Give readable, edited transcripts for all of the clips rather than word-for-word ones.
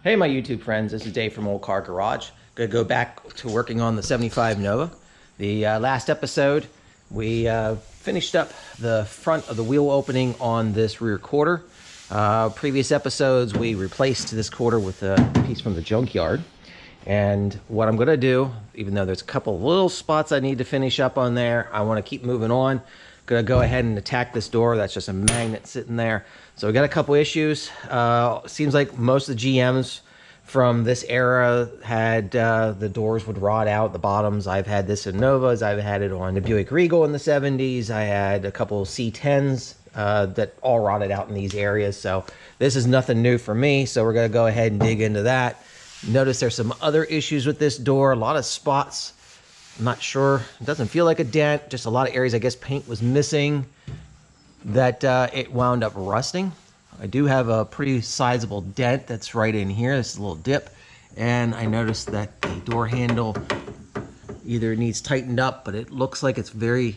Hey my YouTube friends, this is Dave from Old Car Garage. Gonna go back to working on the 75 Nova. The last episode, we finished up the front of the wheel opening on this rear quarter. Previous episodes, we replaced this quarter with a piece from the junkyard. And what I'm gonna do, even though there's a couple of little spots I need to finish up on there, I wanna keep moving on. Gonna go ahead and attack this door. That's just a magnet sitting there. So we got a couple issues. Seems like most of the GMs from this era had the doors would rot out, the bottoms. I've had this in Novas. I've had it on the Buick Regal in the 70s. I had a couple of C10s that all rotted out in these areas. So this is nothing new for me. So we're gonna go ahead and dig into that. Notice there's some other issues with this door. A lot of spots. I'm not sure. It doesn't feel like a dent. Just a lot of areas, I guess paint was missing that it wound up rusting. I do have a pretty sizable dent that's right in here. This is a little dip. And I noticed that the door handle either needs tightened up, but it looks like it's a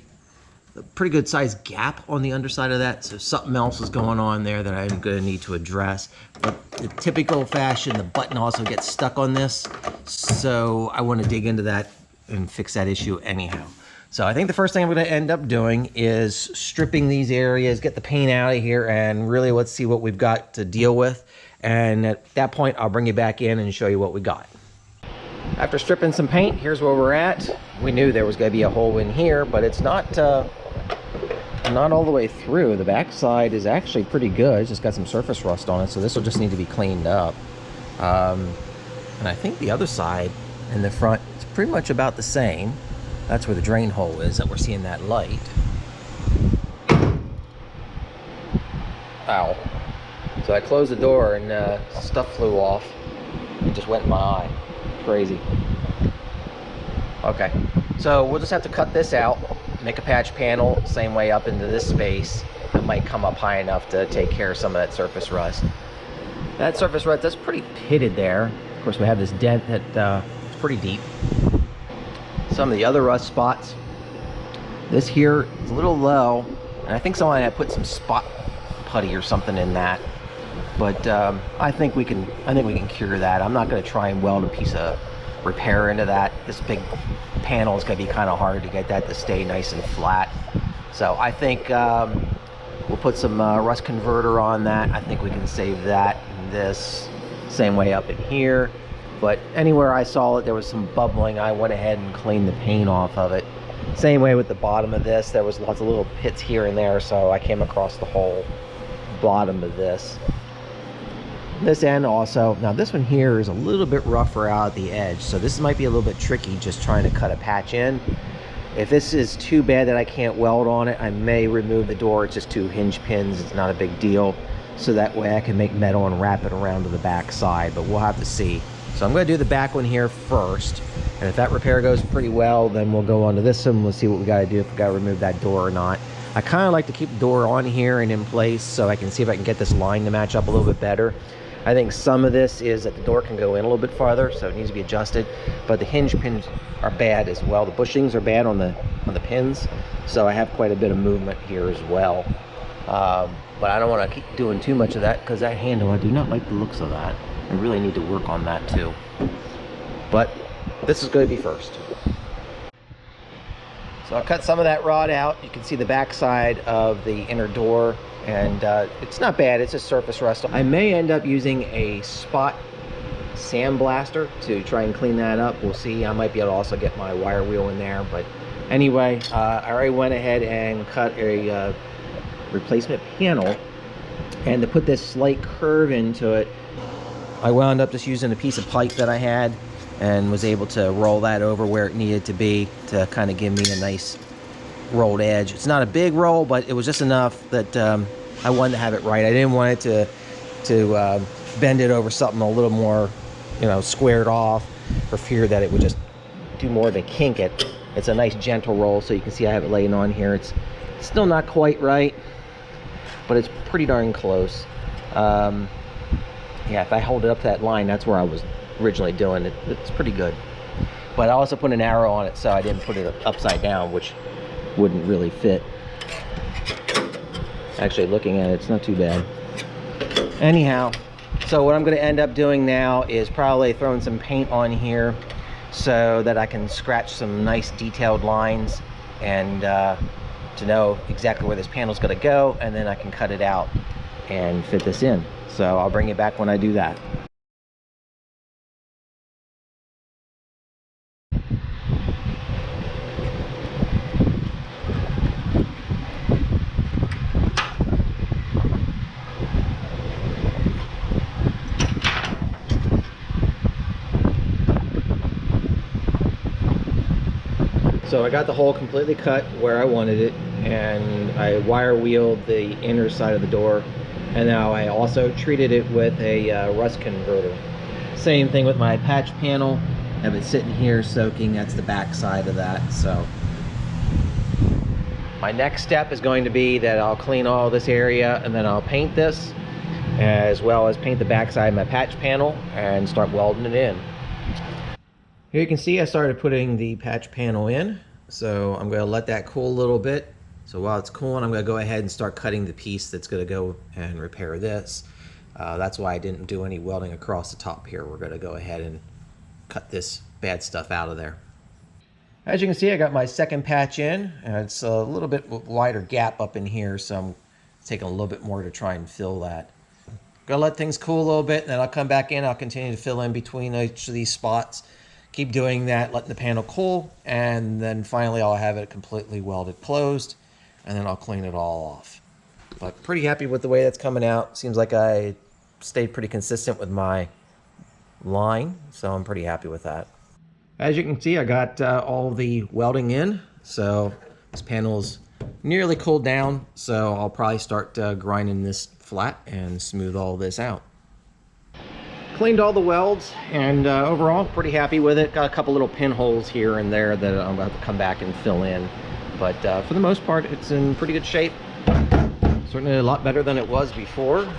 pretty good sized gap on the underside of that. So something else is going on there that I'm gonna need to address. But the typical fashion, the button also gets stuck on this. So I wanna dig into that and fix that issue anyhow. So I think the first thing I'm gonna end up doing is stripping these areas, get the paint out of here, and really let's see what we've got to deal with. And at that point, I'll bring you back in and show you what we got. After stripping some paint, here's where we're at. We knew there was gonna be a hole in here, but it's not all the way through. The back side is actually pretty good. It's just got some surface rust on it, so this will just need to be cleaned up. And I think the other side in the front is pretty much about the same. That's where the drain hole is that we're seeing that light. Ow. So I closed the door and stuff flew off. It just went in my eye. Crazy. Okay, so we'll just have to cut this out, make a patch panel, same way up into this space. It might come up high enough to take care of some of that surface rust. That surface rust, that's pretty pitted there. Of course, we have this dent that is pretty deep. Some of the other rust spots. This here is a little low, and I think someone had put some spot putty or something in that. But I think we can cure that. I'm not going to try and weld a piece of repair into that. This big panel is going to be kind of hard to get that to stay nice and flat. So I think we'll put some rust converter on that. I think we can save that and this. Same way up in here. But anywhere I saw it, there was some bubbling. I went ahead and cleaned the paint off of it. Same way with the bottom of this. There was lots of little pits here and there, so I came across the whole bottom of this. This end also. Now this one here is a little bit rougher out at the edge, so this might be a little bit tricky just trying to cut a patch in. If this is too bad that I can't weld on it, I may remove the door. It's just 2 hinge pins. It's not a big deal. So that way I can make metal and wrap it around to the back side, but we'll have to see. So I'm going to do the back one here first, and if that repair goes pretty well, then we'll go on to this one. We'll see what we got to do, if we got to remove that door or not. I kind of like to keep the door on here and in place so I can see if I can get this line to match up a little bit better. I think some of this is that the door can go in a little bit farther, so it needs to be adjusted, but the hinge pins are bad as well. The bushings are bad on the pins, so I have quite a bit of movement here as well. But I don't want to keep doing too much of that because that handle, I do not like the looks of that. I really need to work on that too. But this is going to be first. So I'll cut some of that rod out. You can see the back side of the inner door, and it's not bad. It's just surface rust. I may end up using a spot sandblaster to try and clean that up. We'll see. I might be able to also get my wire wheel in there. But anyway, I already went ahead and cut a replacement panel, and to put this slight curve into it, I wound up just using a piece of pipe that I had and was able to roll that over where it needed to be to kind of give me a nice rolled edge. It's not a big roll, but it was just enough that I wanted to have it right. I didn't want it to bend it over something a little more, squared off, for fear that it would just do more to kink it. It's a nice gentle roll, so you can see I have it laying on here. It's still not quite right, but it's pretty darn close. Yeah, if I hold it up to that line, that's where I was originally doing it. It's pretty good. But I also put an arrow on it, so I didn't put it upside down, which wouldn't really fit. Actually, looking at it, it's not too bad. Anyhow, So what I'm going to end up doing now is probably throwing some paint on here so that I can scratch some nice detailed lines and to know exactly where this panel is going to go, and then I can cut it out and fit this in. So I'll bring you back when I do that. So I got the hole completely cut where I wanted it, and I wire wheeled the inner side of the door, and now I also treated it with a rust converter. Same thing with my patch panel. Have it sitting here soaking. That's the back side of that. So my next step is going to be that I'll clean all this area, and then I'll paint this, as well as paint the back side of my patch panel and start welding it in. Here you can see I started putting the patch panel in, so I'm going to let that cool a little bit. So while it's cooling, I'm going to go ahead and start cutting the piece that's going to go and repair this. That's why I didn't do any welding across the top here. We're going to go ahead and cut this bad stuff out of there. As you can see, I got my second patch in, and it's a little bit wider gap up in here, so I'm taking a little bit more to try and fill that. Gonna let things cool a little bit, and then I'll come back in. I'll continue to fill in between each of these spots. Keep doing that, letting the panel cool, and then finally I'll have it completely welded closed, and then I'll clean it all off. But pretty happy with the way that's coming out. Seems like I stayed pretty consistent with my line, so I'm pretty happy with that. As you can see, I got all the welding in, so this panel's nearly cooled down, so I'll probably start grinding this flat and smooth all this out. Cleaned all the welds, and overall pretty happy with it. Got a couple little pinholes here and there that I'm about to come back and fill in, but for the most part it's in pretty good shape. Certainly a lot better than it was before.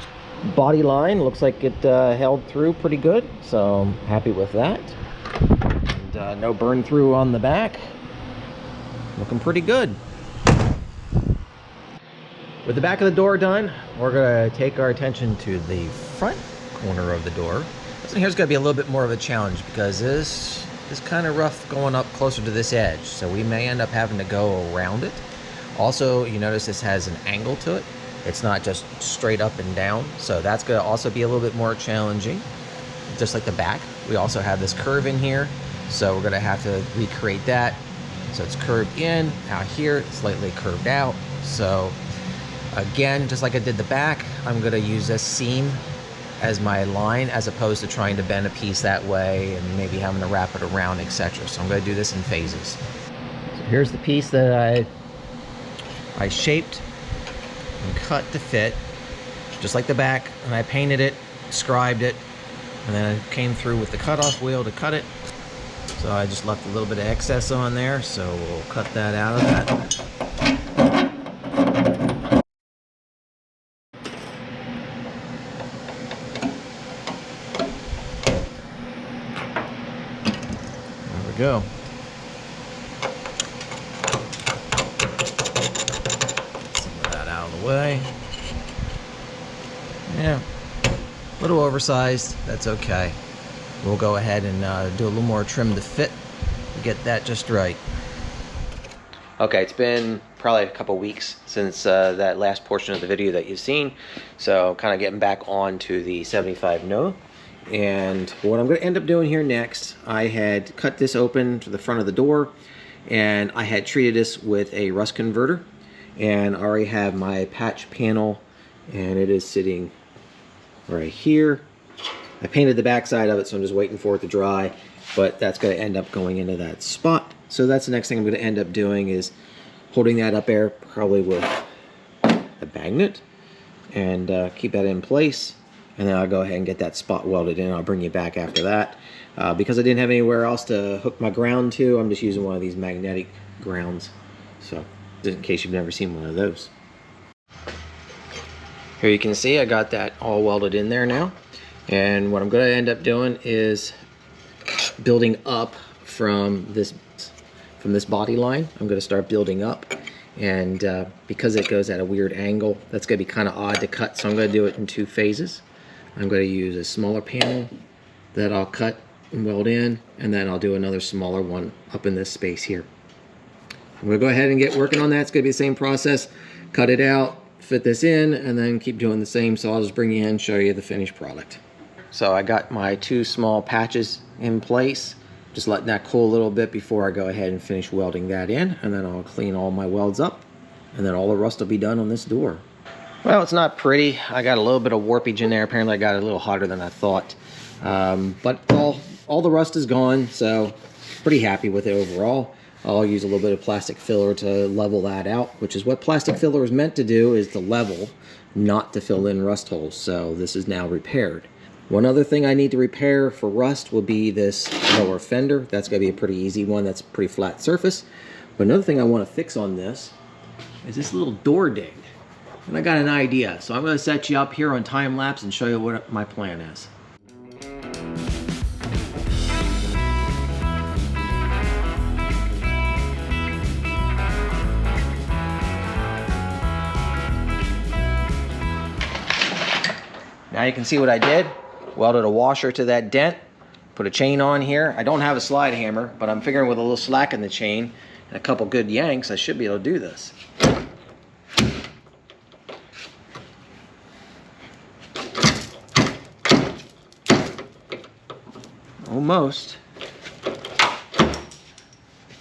Body line looks like it held through pretty good, so I'm happy with that. And no burn through on the back. Looking pretty good. With the back of the door done, we're going to take our attention to the front corner of the door. This one here's going to be a little bit more of a challenge because this is kind of rough going up closer to this edge, so we may end up having to go around it. Also, you notice this has an angle to it. It's not just straight up and down, so that's going to also be a little bit more challenging. Just like the back, we also have this curve in here, so we're going to have to recreate that. So it's curved in, out here, it's slightly curved out. So again, just like I did the back, I'm going to use this seam as my line as opposed to trying to bend a piece that way and maybe having to wrap it around, etc. So I'm going to do this in phases. So here's the piece that I shaped and cut to fit, just like the back, and I painted it, scribed it, and then I came through with the cutoff wheel to cut it. So I just left a little bit of excess on there, so we'll cut that out of that. Go. Some of that out of the way. Yeah, a little oversized, that's okay. We'll go ahead and do a little more trim to fit to get that just right. Okay, it's been probably a couple weeks since that last portion of the video that you've seen, so kind of getting back on to the 75 Nova. And what I'm going to end up doing here next, I had cut this open to the front of the door, and I had treated this with a rust converter, and I already have my patch panel, and it is sitting right here. I painted the back side of it, so I'm just waiting for it to dry, but that's going to end up going into that spot. So that's the next thing I'm going to end up doing, is holding that up there, probably with a magnet, and keep that in place. And then I'll go ahead and get that spot welded in. I'll bring you back after that. Because I didn't have anywhere else to hook my ground to, I'm just using one of these magnetic grounds. So, just in case you've never seen one of those. Here you can see I got that all welded in there now. And what I'm going to end up doing is building up from this body line. I'm going to start building up. And because it goes at a weird angle, that's going to be kind of odd to cut. So I'm going to do it in two phases. I'm going to use a smaller panel that I'll cut and weld in, and then I'll do another smaller one up in this space here. I'm going to go ahead and get working on that. It's going to be the same process. Cut it out, fit this in, and then keep doing the same. So I'll just bring you in and show you the finished product. So I got my 2 small patches in place. Just letting that cool a little bit before I go ahead and finish welding that in, and then I'll clean all my welds up, and then all the rust will be done on this door. Well, it's not pretty. I got a little bit of warpage in there. Apparently I got it a little hotter than I thought. But all the rust is gone, so pretty happy with it overall. I'll use a little bit of plastic filler to level that out, which is what plastic filler is meant to do, is to level, not to fill in rust holes. So this is now repaired. One other thing I need to repair for rust will be this lower fender. That's going to be a pretty easy one. That's a pretty flat surface. But another thing I want to fix on this is this little door ding. And I got an idea. So I'm going to set you up here on time lapse and show you what my plan is. Now you can see what I did. Welded a washer to that dent, put a chain on here. I don't have a slide hammer, but I'm figuring with a little slack in the chain and a couple good yanks, I should be able to do this. Almost.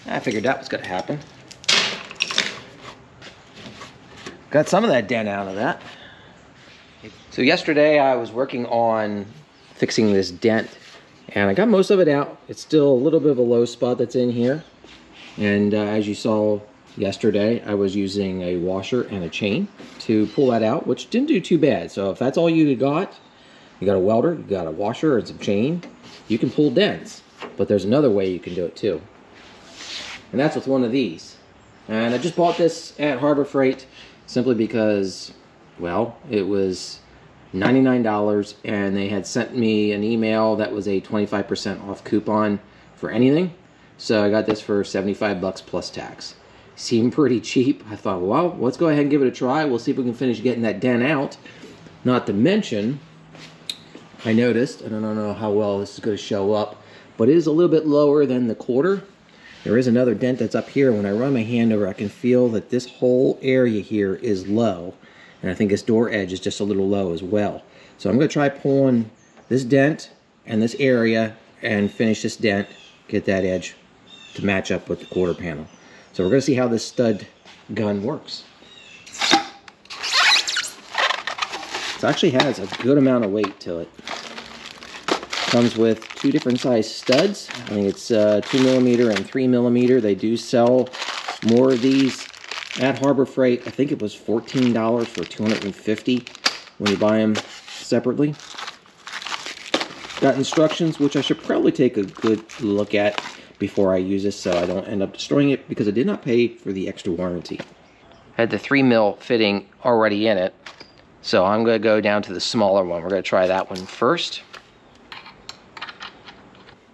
I figured that was going to happen. Got some of that dent out of that. So yesterday I was working on fixing this dent, and I got most of it out. It's still a little bit of a low spot that's in here. And as you saw yesterday, I was using a washer and a chain to pull that out, which didn't do too bad. So if that's all you got a welder, you got a washer and some chain, you can pull dents. But there's another way you can do it too. And that's with one of these. And I just bought this at Harbor Freight simply because, well, it was $99, and they had sent me an email that was a 25% off coupon for anything. So I got this for 75 bucks plus tax. Seemed pretty cheap. I thought, well, let's go ahead and give it a try. We'll see if we can finish getting that dent out. Not to mention, I noticed, and I don't know how well this is going to show up, but it is a little bit lower than the quarter. There is another dent that's up here. When I run my hand over, I can feel that this whole area here is low. And I think this door edge is just a little low as well. So I'm going to try pulling this dent and this area and finish this dent, get that edge to match up with the quarter panel. So we're going to see how this stud gun works. It actually has a good amount of weight to it. Comes with 2 different size studs. I think it's 2mm and 3mm. They do sell more of these at Harbor Freight. I think it was $14 for 250 when you buy them separately. Got instructions, which I should probably take a good look at before I use this so I don't end up destroying it, because I did not pay for the extra warranty. I had the 3mm fitting already in it, so I'm going to go down to the smaller one. We're going to try that one first.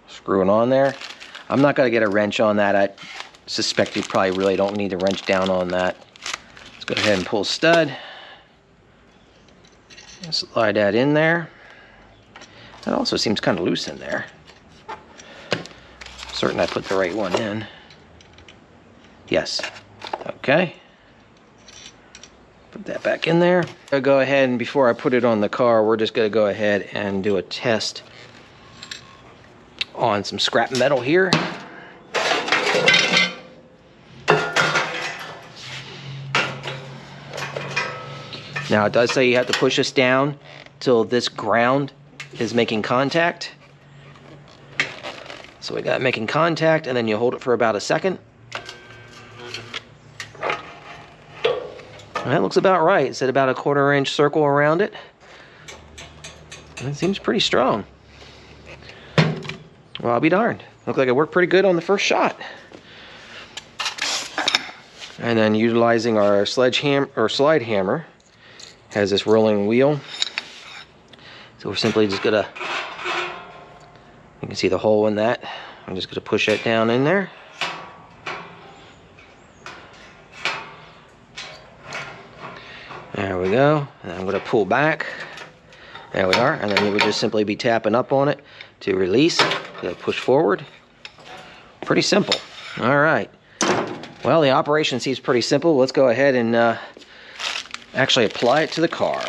Screw it on there. I'm not going to get a wrench on that. I suspect you probably really don't need to wrench down on that. Let's go ahead and pull stud. Slide that in there. That also seems kind of loose in there. Certain I put the right one in. Yes. Okay. Put that back in there. I'll go ahead, and before I put it on the car, we're just going to go ahead and do a test on some scrap metal here. Now it does say you have to push this down till this ground is making contact. So we got making contact, and then you hold it for about a second. And that looks about right. It's at about a 1/4 inch circle around it. And it seems pretty strong. Well, I'll be darned. Looked like it worked pretty good on the first shot. And then utilizing our sledgehammer or slide hammer, has this rolling wheel. So we're simply just gonna, you can see the hole in that. I'm just gonna push it down in there. There we go. And I'm gonna pull back. There we are, and then you would just simply be tapping up on it to release, to push forward. Pretty simple. All right. Well, the operation seems pretty simple. Let's go ahead and actually apply it to the car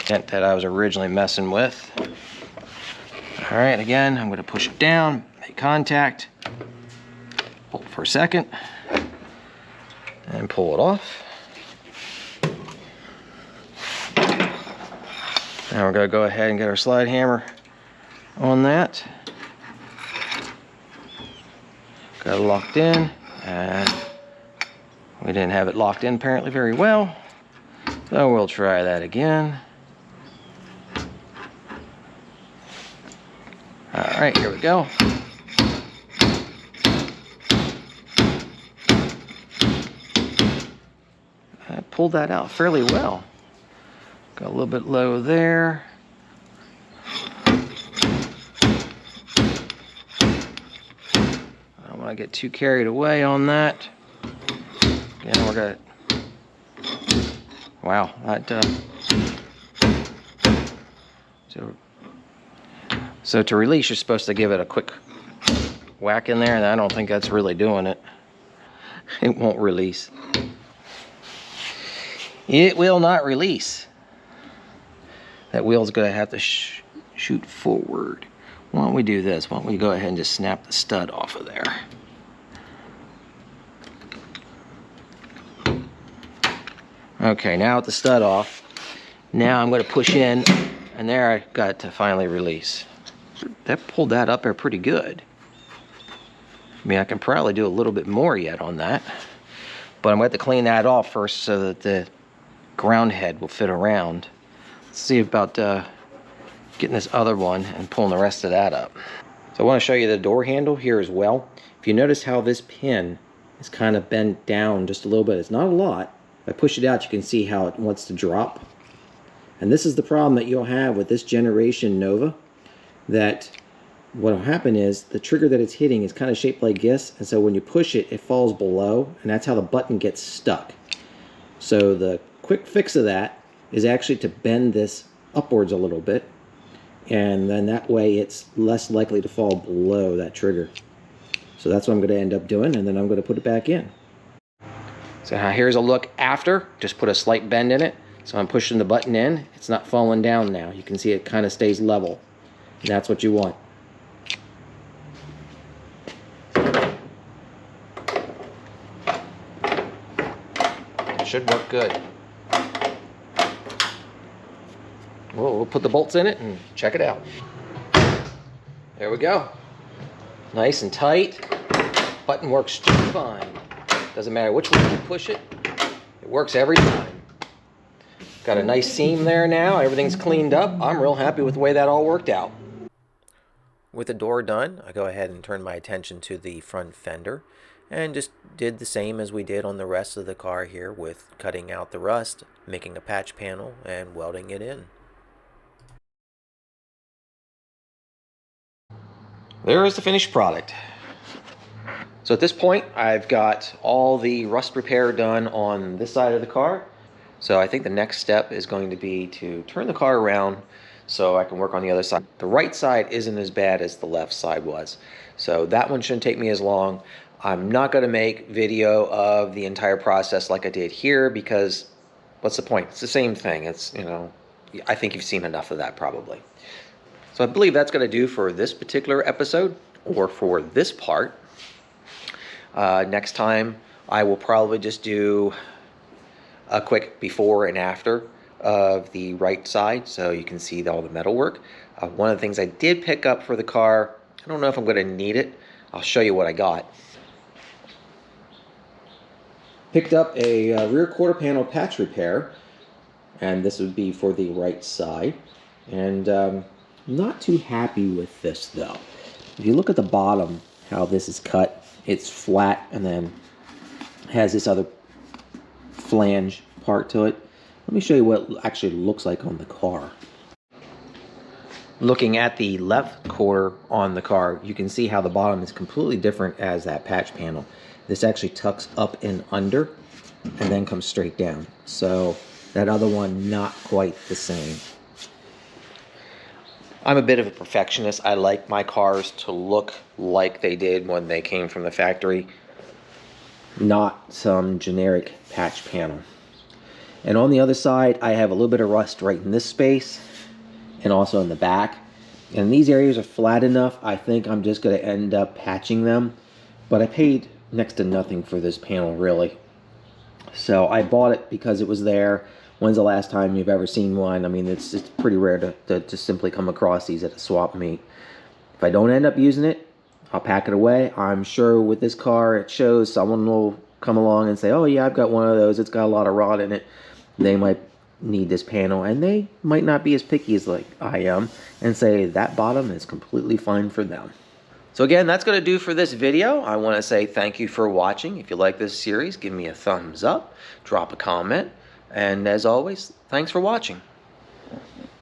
that I was originally messing with. All right, again, I'm going to push it down, make contact, hold for a second, and pull it off. Now we're going to go ahead and get our slide hammer on that. Got it locked in, and we didn't have it locked in apparently very well, so we'll try that again. All right, here we go. I pulled that out fairly well. Got a little bit low there. I don't want to get too carried away on that. Again, we're gonna. Wow, that. So to release, you're supposed to give it a quick whack in there, and I don't think that's really doing it. It won't release. It will not release. That wheel's going to have to shoot forward. Why don't we do this? Why don't we go ahead and just snap the stud off of there? Okay, now with the stud off, now I'm going to push in, and there I got it to finally release. That pulled that up there pretty good. I mean, I can probably do a little bit more yet on that, but I'm going to have to clean that off first so that the ground head will fit around. Let's see about getting this other one and pulling the rest of that up. So I want to show you the door handle here as well. If you notice how this pin is kind of bent down just a little bit, it's not a lot. If I push it out, you can see how it wants to drop. And this is the problem that you'll have with this generation Nova, that what will happen is the trigger that it's hitting is kind of shaped like this, and so when you push it, it falls below, and that's how the button gets stuck. So the quick fix of that is actually to bend this upwards a little bit, and then that way it's less likely to fall below that trigger. So that's what I'm going to end up doing, and then I'm going to put it back in. So here's a look after. Just put a slight bend in it. So I'm pushing the button in. It's not falling down now. You can see it kind of stays level. And that's what you want. It should work good. We'll put the bolts in it and check it out. There we go. Nice and tight. Button works just fine. Doesn't matter which way you push it. It works every time. Got a nice seam there now. Everything's cleaned up. I'm real happy with the way that all worked out. With the door done, I go ahead and turn my attention to the front fender and just did the same as we did on the rest of the car here with cutting out the rust, making a patch panel, and welding it in. There is the finished product. So at this point, I've got all the rust repair done on this side of the car. So I think the next step is going to be to turn the car around so I can work on the other side. The right side isn't as bad as the left side was, so that one shouldn't take me as long. I'm not going to make video of the entire process like I did here, because what's the point? It's the same thing. It's, you know, I think you've seen enough of that probably. So I believe that's going to do for this particular episode, or for this part. Next time I will probably just do a quick before and after of the right side, so you can see all the metal work. One of the things I did pick up for the car, I don't know if I'm going to need it. I'll show you what I got. Picked up a rear quarter panel patch repair, and this would be for the right side. And not too happy with this though. If you look at the bottom, how this is cut, it's flat and then has this other flange part to it. Let me show you what it actually looks like on the car. Looking at the left quarter on the car, you can see how the bottom is completely different as that patch panel. This actually tucks up and under and then comes straight down. So that other one, not quite the same. I'm a bit of a perfectionist. I like my cars to look like they did when they came from the factory, not some generic patch panel. And on the other side, I have a little bit of rust right in this space and also in the back. And these areas are flat enough, I think I'm just going to end up patching them. But I paid next to nothing for this panel, really. So I bought it because it was there. When's the last time you've ever seen one? I mean, it's pretty rare to just simply come across these at a swap meet. If I don't end up using it, I'll pack it away. I'm sure with this car, it shows someone will come along and say, oh yeah, I've got one of those. It's got a lot of rot in it. They might need this panel, and they might not be as picky as like I am and say that bottom is completely fine for them. So again, that's going to do for this video. I want to say thank you for watching. If you like this series, give me a thumbs up, drop a comment, and as always, thanks for watching.